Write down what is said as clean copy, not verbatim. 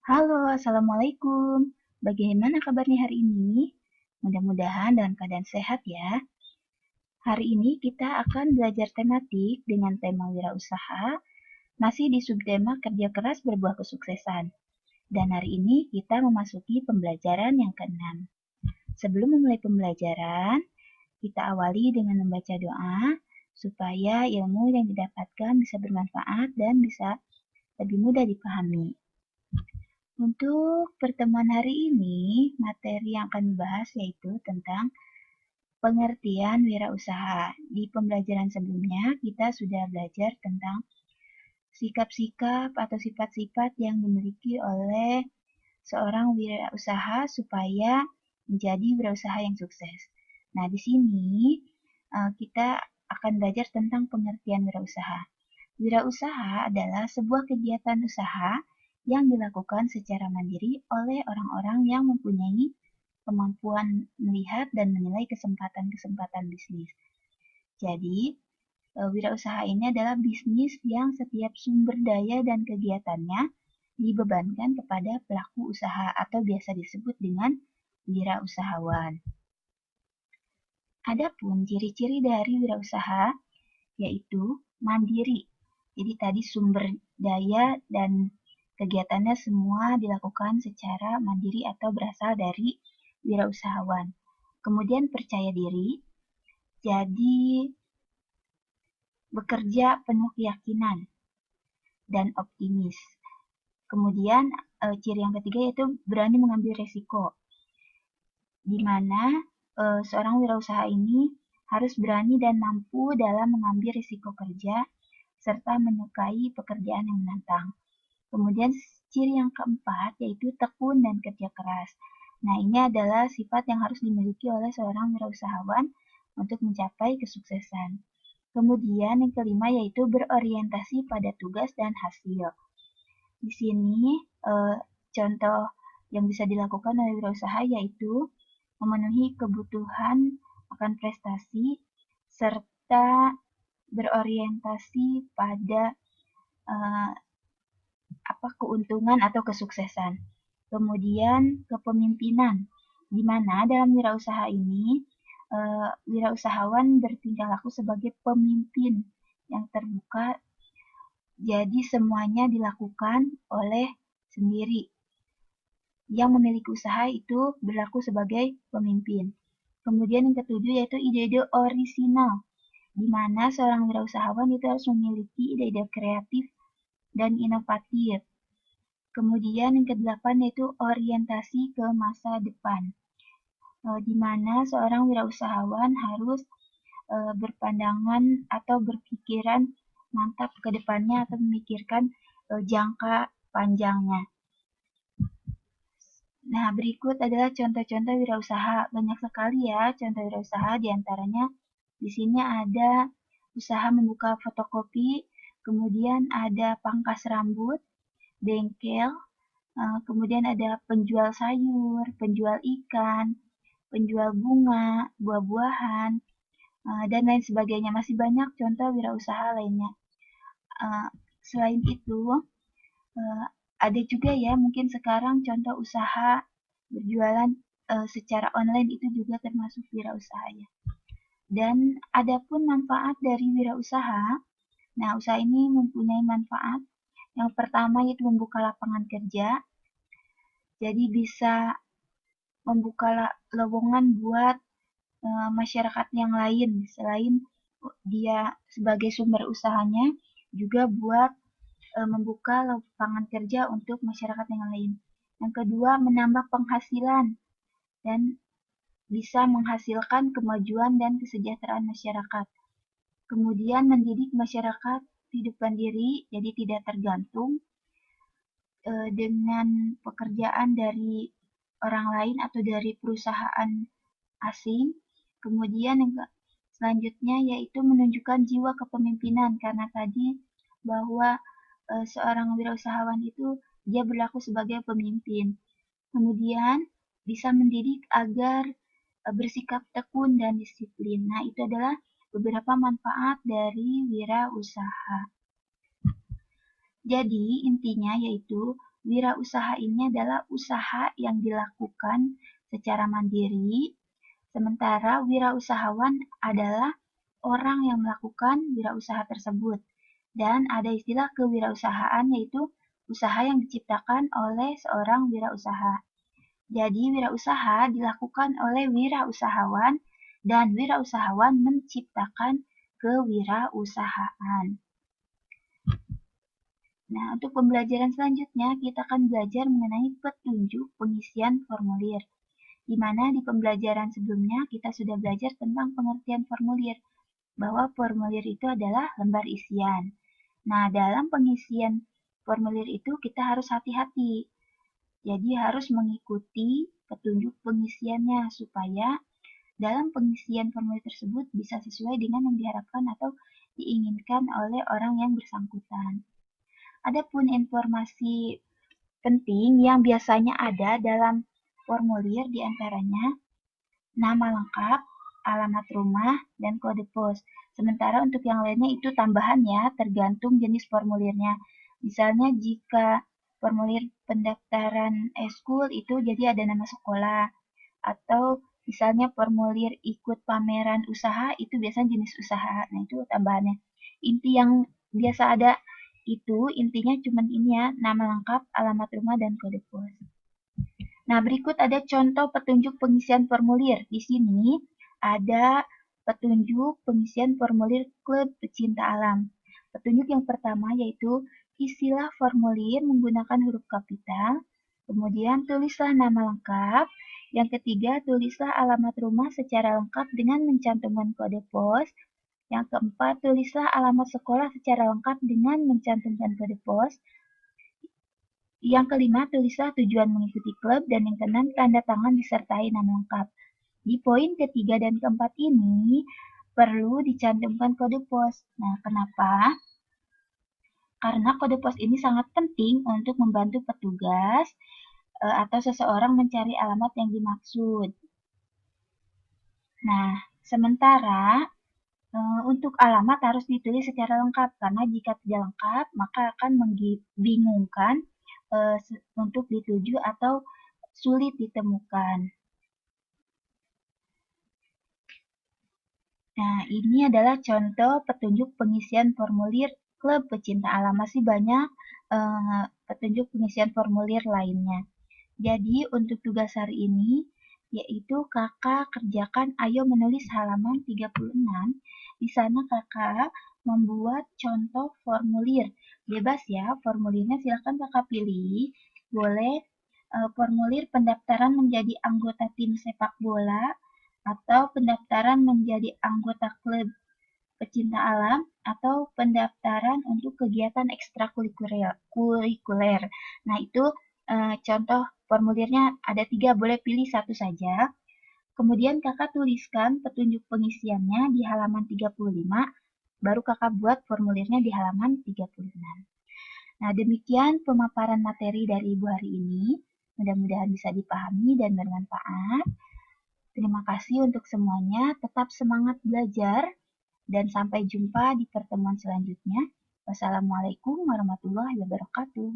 Halo, Assalamualaikum. Bagaimana kabarnya hari ini? Mudah-mudahan dalam keadaan sehat ya. Hari ini kita akan belajar tematik dengan tema wirausaha, masih di subtema kerja keras berbuah kesuksesan. Dan hari ini kita memasuki pembelajaran yang keenam. Sebelum memulai pembelajaran, kita awali dengan membaca doa supaya ilmu yang didapatkan bisa bermanfaat dan bisa lebih mudah dipahami. Untuk pertemuan hari ini, materi yang akan dibahas yaitu tentang pengertian wirausaha. Di pembelajaran sebelumnya, kita sudah belajar tentang sikap-sikap atau sifat-sifat yang dimiliki oleh seorang wirausaha supaya menjadi wirausaha yang sukses. Nah, di sini kita akan belajar tentang pengertian wirausaha. Wirausaha adalah sebuah kegiatan usaha yang dilakukan secara mandiri oleh orang-orang yang mempunyai kemampuan melihat dan menilai kesempatan-kesempatan bisnis. Jadi, wirausaha ini adalah bisnis yang setiap sumber daya dan kegiatannya dibebankan kepada pelaku usaha atau biasa disebut dengan wirausahawan. Adapun ciri-ciri dari wirausaha yaitu mandiri. Jadi tadi sumber daya dan kegiatannya semua dilakukan secara mandiri atau berasal dari wirausahawan. Kemudian percaya diri, jadi bekerja penuh keyakinan dan optimis. Kemudian ciri yang ketiga yaitu berani mengambil resiko, di mana seorang wirausaha ini harus berani dan mampu dalam mengambil risiko kerja serta menyukai pekerjaan yang menantang. Kemudian ciri yang keempat yaitu tekun dan kerja keras. Nah, ini adalah sifat yang harus dimiliki oleh seorang wirausahawan untuk mencapai kesuksesan. Kemudian yang kelima yaitu berorientasi pada tugas dan hasil. Di sini contoh yang bisa dilakukan oleh wirausaha yaitu memenuhi kebutuhan akan prestasi serta berorientasi pada keuntungan atau kesuksesan. Kemudian kepemimpinan, di mana dalam wirausaha ini wirausahawan bertingkah laku sebagai pemimpin yang terbuka, jadi semuanya dilakukan oleh sendiri. Yang memiliki usaha itu berlaku sebagai pemimpin. Kemudian yang ketujuh yaitu ide-ide orisinal, di mana seorang wirausahawan itu harus memiliki ide-ide kreatif dan inovatif. Kemudian yang kedelapan yaitu orientasi ke masa depan, di mana seorang wirausahawan harus berpandangan atau berpikiran mantap ke depannya atau memikirkan jangka panjangnya. Nah, berikut adalah contoh-contoh wirausaha. Banyak sekali ya contoh wirausaha, diantaranya di sini ada usaha membuka fotokopi, kemudian ada pangkas rambut, bengkel, kemudian ada penjual sayur, penjual ikan, penjual bunga, buah-buahan, dan lain sebagainya. Masih banyak contoh wirausaha lainnya. Selain itu, ada juga ya mungkin sekarang contoh usaha berjualan secara online itu juga termasuk wirausaha ya. Dan adapun manfaat dari wirausaha, nah usaha ini mempunyai manfaat. Yang pertama yaitu membuka lapangan kerja, jadi bisa membuka lowongan buat masyarakat yang lain selain dia sebagai sumber usahanya, juga buat membuka lapangan kerja untuk masyarakat yang lain. Yang kedua, menambah penghasilan dan bisa menghasilkan kemajuan dan kesejahteraan masyarakat. Kemudian mendidik masyarakat hidup mandiri, jadi tidak tergantung dengan pekerjaan dari orang lain atau dari perusahaan asing. Kemudian yang selanjutnya yaitu menunjukkan jiwa kepemimpinan, karena tadi bahwa seorang wirausahawan itu dia berlaku sebagai pemimpin. Kemudian bisa mendidik agar bersikap tekun dan disiplin. Nah, itu adalah beberapa manfaat dari wirausaha. Jadi, intinya yaitu wirausaha ini adalah usaha yang dilakukan secara mandiri, sementara wirausahawan adalah orang yang melakukan wirausaha tersebut. Dan ada istilah kewirausahaan, yaitu usaha yang diciptakan oleh seorang wirausaha. Jadi wirausaha dilakukan oleh wirausahawan dan wirausahawan menciptakan kewirausahaan. Nah, untuk pembelajaran selanjutnya kita akan belajar mengenai petunjuk pengisian formulir. Di mana di pembelajaran sebelumnya kita sudah belajar tentang pengertian formulir, bahwa formulir itu adalah lembar isian. Nah, dalam pengisian formulir itu kita harus hati-hati. Jadi harus mengikuti petunjuk pengisiannya supaya dalam pengisian formulir tersebut bisa sesuai dengan yang diharapkan atau diinginkan oleh orang yang bersangkutan. Adapun informasi penting yang biasanya ada dalam formulir diantaranya nama lengkap, alamat rumah, dan kode pos. Sementara untuk yang lainnya itu tambahan ya, tergantung jenis formulirnya. Misalnya jika formulir pendaftaran eskul itu jadi ada nama sekolah, atau misalnya formulir ikut pameran usaha itu biasanya jenis usaha. Nah, itu tambahannya. Inti yang biasa ada itu intinya cuma ini ya, nama lengkap, alamat rumah, dan kode pos. Nah, berikut ada contoh petunjuk pengisian formulir. Di sini ada petunjuk pengisian formulir klub pecinta alam. Petunjuk yang pertama yaitu isilah formulir menggunakan huruf kapital, kemudian tulislah nama lengkap. Yang ketiga, tulislah alamat rumah secara lengkap dengan mencantumkan kode pos. Yang keempat, tulislah alamat sekolah secara lengkap dengan mencantumkan kode pos. Yang kelima, tulislah tujuan mengikuti klub, dan yang keenam, tanda tangan disertai nama lengkap. Di poin ketiga dan keempat ini perlu dicantumkan kode pos. Nah, kenapa? Karena kode pos ini sangat penting untuk membantu petugas atau seseorang mencari alamat yang dimaksud. Nah, sementara untuk alamat harus ditulis secara lengkap, karena jika tidak lengkap maka akan membingungkan untuk dituju atau sulit ditemukan. Nah, ini adalah contoh petunjuk pengisian formulir klub pecinta alam. Masih banyak petunjuk pengisian formulir lainnya. Jadi, untuk tugas hari ini, yaitu kakak kerjakan ayo menulis halaman 36. Di sana kakak membuat contoh formulir. Bebas ya, formulirnya silakan kakak pilih. Boleh formulir pendaftaran menjadi anggota tim sepak bola, atau pendaftaran menjadi anggota klub pecinta alam, atau pendaftaran untuk kegiatan ekstrakurikuler. Nah, itu contoh formulirnya ada 3, boleh pilih satu saja. Kemudian kakak tuliskan petunjuk pengisiannya di halaman 35, baru kakak buat formulirnya di halaman 36. Nah, demikian pemaparan materi dari Ibu hari ini. Mudah-mudahan bisa dipahami dan bermanfaat. Terima kasih untuk semuanya, tetap semangat belajar, dan sampai jumpa di pertemuan selanjutnya. Wassalamualaikum warahmatullahi wabarakatuh.